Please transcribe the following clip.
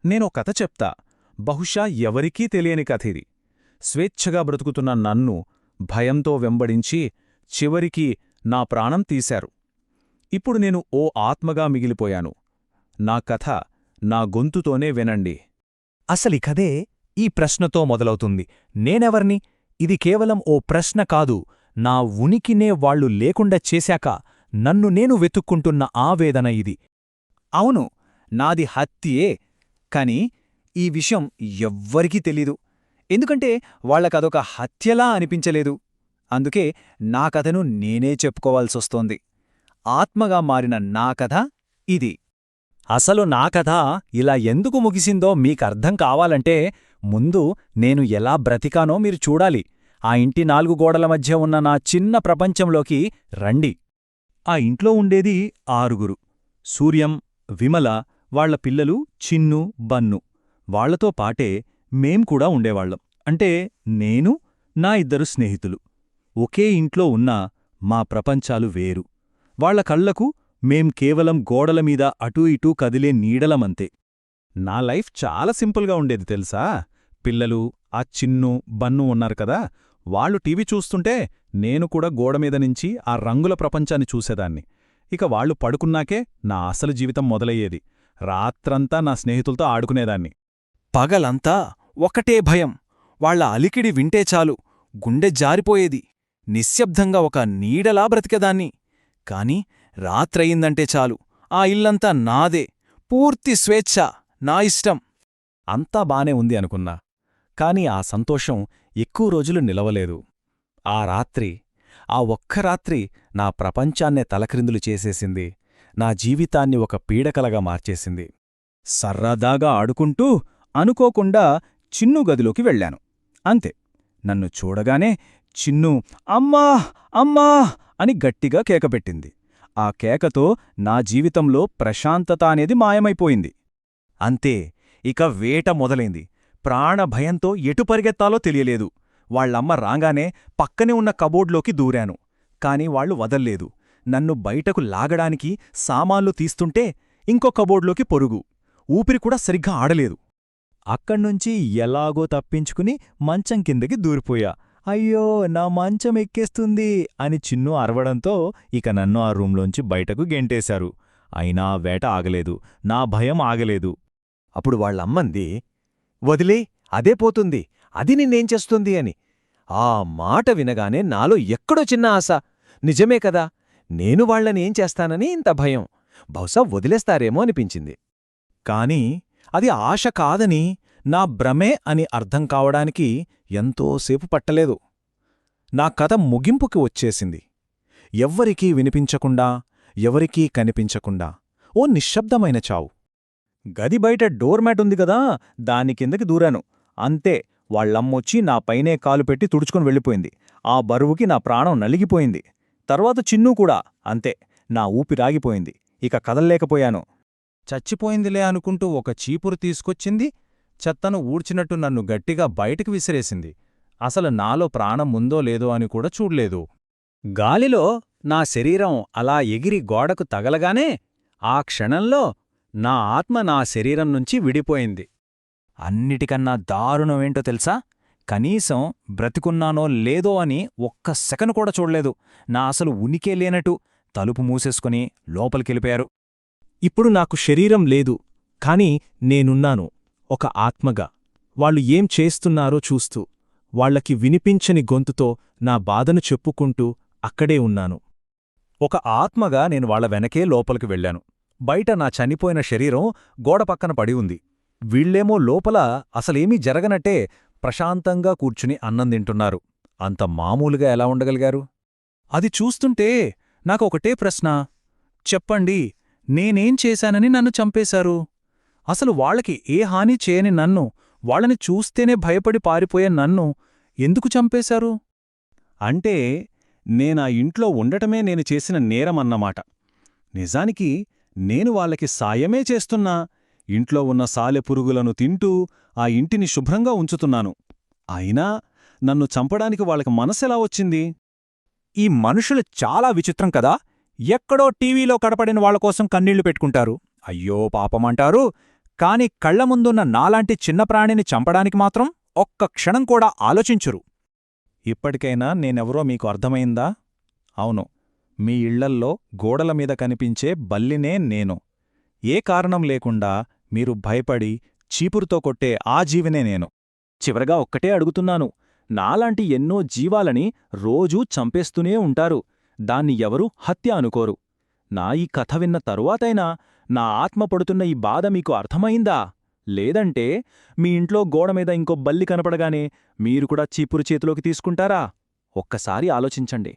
నేనో కథ చెప్తా. బహుశా ఎవరికీ తెలియని కథిది. స్వేచ్ఛగా బ్రతుకుతున్న నన్ను భయంతో వెంబడించి చివరికి నా ప్రాణం తీశారు. ఇప్పుడు నేను ఓ ఆత్మగా మిగిలిపోయాను. నా కథ నా గొంతుతోనే వినండి. అసలి కథే ఈ ప్రశ్నతో మొదలవుతుంది. నేనెవర్ని? ఇది కేవలం ఓ ప్రశ్న కాదు, నా ఉనికినే వాళ్లు లేకుండా చేశాక నన్ను నేను వెతుక్కుంటున్న ఆవేదన ఇది. అవును, నాది హత్యే. కాని ఈ విషయం ఎవ్వరికీ తెలీదు. ఎందుకంటే వాళ్లకదొక హత్యలా అనిపించలేదు. అందుకే నా కథను నేనే చెప్పుకోవాల్సొస్తోంది. ఆత్మగా మారిన నా కథ ఇది. అసలు నా కథ ఇలా ఎందుకు ముగిసిందో మీకర్థం కావాలంటే ముందు నేను ఎలా బ్రతికానో మీరు చూడాలి. ఆ ఇంటి 4 గోడల మధ్య ఉన్న నా చిన్న ప్రపంచంలోకి రండి. ఆ ఇంట్లో ఉండేది 6. సూర్యం, విమల, వాళ్ల పిల్లలు చిన్ను, బన్ను. వాళ్లతో పాటే మేం కూడా ఉండేవాళ్లం. అంటే నేను, నా 2 స్నేహితులు. ఒకే ఇంట్లో ఉన్నా మా ప్రపంచాలు వేరు. వాళ్ల కళ్లకు మేం కేవలం గోడలమీద అటూ ఇటూ కదిలే నీడలమంతే. నా లైఫ్ చాలా సింపుల్గా ఉండేది తెలుసా. పిల్లలు, ఆ చిన్ను, బన్ను ఉన్నారు కదా, వాళ్ళు టీవీ చూస్తుంటే నేను కూడా గోడమీద నుంచి ఆ రంగుల ప్రపంచాన్ని చూసేదాన్ని. ఇక వాళ్లు పడుకున్నాకే నా అసలు జీవితం మొదలయ్యేది. రాత్రంతా నా స్నేహితులతో ఆడుకునేదాన్ని. పగలంతా ఒకటే భయం. వాళ్ల అలికిడి వింటే చాలు గుండె జారిపోయేది. నిశ్శబ్దంగా ఒక నీడలా బ్రతికేదాన్ని. కాని రాత్రయిందంటే చాలు ఆ ఇల్లంతా నాదే, పూర్తి స్వేచ్ఛ, నా ఇష్టం. అంతా బానే ఉంది అనుకున్నా. కాని ఆ సంతోషం ఎక్కువ రోజులు నిలవలేదు. ఆ ఒక్క రాత్రి నా ప్రపంచాన్నే తలక్రిందులు చేసేసింది. నా జీవితాన్ని ఒక పీడకలగా మార్చేసింది. సరదాగా ఆడుకుంటూ అనుకోకుండా చిన్ను గదిలోకి వెళ్ళాను. అంతే, నన్ను చూడగానే చిన్ను అమ్మా అమ్మా అని గట్టిగా కేకపెట్టింది. ఆ కేకతో నా జీవితంలో ప్రశాంతత అనేది మాయమైపోయింది. అంతే, ఇక వేట మొదలైంది. ప్రాణభయంతో ఎటు పరిగెత్తాలో తెలియలేదు. వాళ్లమ్మ రాగానే పక్కనే ఉన్న కబోర్డ్లోకి దూరాను. కాని వాళ్లు వదల్లేదు. నన్ను బయటకు లాగడానికి సామాన్లు తీస్తుంటే ఇంకో కబోర్డ్లోకి పొరుగు. ఊపిరి కూడా సరిగ్గా ఆడలేదు. అక్కడ్నుంచి ఎలాగో తప్పించుకుని మంచం కిందకి దూరిపోయా. అయ్యో, నా మంచం ఎక్కేస్తుంది అని చిన్ను అరవడంతో ఇక నన్ను ఆ రూంలోంచి బయటకు గెంటేశారు. అయినా వేట ఆగలేదు, నా భయం ఆగలేదు. అప్పుడు వాళ్లమ్మంది, వదిలే, అదే పోతుంది, అది నిన్నేం చేస్తుంది అని. ఆ మాట వినగానే నాలో ఎక్కడో చిన్న ఆశ. నిజమే కదా, నేను వాళ్లనేం చేస్తానని ఇంత భయం. బహుశా వదిలేస్తారేమో అనిపించింది. కాని అది ఆశ కాదని, నా భ్రమే అని అర్థం కావడానికి ఎంతోసేపు పట్టలేదు. నా కథ ముగింపుకి వచ్చేసింది. ఎవ్వరికీ వినిపించకుండా, ఎవరికీ కనిపించకుండా ఓ నిశ్శబ్దమైన చావు. గది బయట డోర్మ్యాట్ ఉంది గదా, దాని కిందకి దూరాను. అంతే, వాళ్లమ్మొచ్చి నా పైనే కాలు పెట్టి తుడుచుకుని వెళ్ళిపోయింది. ఆ బరువుకి నా ప్రాణం నలిగిపోయింది. తర్వాత చిన్ను కూడా అంతే, నా ఊపిరాగిపోయింది. ఇక కదల్లేకపోయాను. చచ్చిపోయిందిలే అనుకుంటూ ఒక చీపురు తీసుకొచ్చింది. చెత్తను ఊడ్చినట్టు నన్ను గట్టిగా బయటికి విసిరేసింది. అసలు నాలో ప్రాణం ఉందో లేదో అని కూడా చూడ్లేదు. గాలిలో నా శరీరం అలా ఎగిరి గోడకు తగలగానే ఆ క్షణంలో నా ఆత్మ నా శరీరం నుంచి విడిపోయింది. అన్నిటికన్నా దారుణమేంటో తెలుసా? కనీసం బ్రతికున్నానో లేదో అని ఒక్క సెకను కూడా చూడలేదు. నా అసలు ఉనికే లేనట్టు తలుపు మూసేసుకుని లోపలికెళ్ళిపోయారు. ఇప్పుడు నాకు శరీరం లేదు, కాని నేనున్నాను ఒక ఆత్మగా. వాళ్ళు ఏం చేస్తున్నారో చూస్తూ, వాళ్లకి వినిపించని గొంతుతో నా బాధను చెప్పుకుంటూ అక్కడే ఉన్నాను. ఒక ఆత్మగా నేను వాళ్ల వెనకే లోపలికి వెళ్ళాను. బయట నా చనిపోయిన శరీరం గోడ పక్కన పడి ఉంది. వీళ్లేమో లోపల అసలేమీ జరగనట్టే ప్రశాంతంగా కూర్చుని అన్నం తింటున్నారు. అంత మామూలుగా ఎలా ఉండగలిగారు? అది చూస్తుంటే నాకొకటే ప్రశ్న. చెప్పండి, నేనేం చేశానని నన్ను చంపేశారు? అసలు వాళ్లకి ఏ హాని చేయని నన్ను, వాళ్ళని చూస్తేనే భయపడి పారిపోయే నన్ను ఎందుకు చంపేశారు? అంటే నేనా ఇంట్లో ఉండటమే నేను చేసిన నేరమన్నమాట. నిజానికి నేను వాళ్ళకి సాయమే చేస్తున్నా. ఇంట్లో ఉన్న సాలెపురుగులను తింటూ ఆ ఇంటిని శుభ్రంగా ఉంచుతున్నాను. అయినా నన్ను చంపడానికి వాళ్ళకి మనసెలా వచ్చింది? ఈ మనుషులు చాలా విచిత్రం కదా. ఎక్కడో టీవీలో కనపడిన వాళ్లకోసం కన్నీళ్లు పెట్టుకుంటారు, అయ్యో పాపమంటారు. కాని కళ్ల ముందున్న నాలాంటి చిన్న ప్రాణిని చంపడానికి మాత్రం ఒక్క క్షణం కూడా ఆలోచించురు. ఇప్పటికైనా నేనెవరో మీకు అర్థమైందా? అవును, మీ ఇళ్లల్లో గోడల మీద కనిపించే బల్లినే నేను. ఏ కారణం లేకుండా మీరు భయపడి చీపురుతో కొట్టే ఆ జీవినే నేను. చివరగా ఒక్కటే అడుగుతున్నాను, నాలాంటి ఎన్నో జీవాలని రోజూ చంపేస్తూనే ఉంటారు. దాన్ని ఎవరూ హత్య అనుకోరు. నా ఈ కథ విన్న తరువాతైనా నా ఆత్మ పడుతున్న ఈ బాధ మీకు అర్థమైందా? లేదంటే మీ ఇంట్లో గోడమీద ఇంకో బల్లి కనపడగానే మీరు కూడా చీపురు చేతిలోకి తీసుకుంటారా? ఒక్కసారి ఆలోచించండి.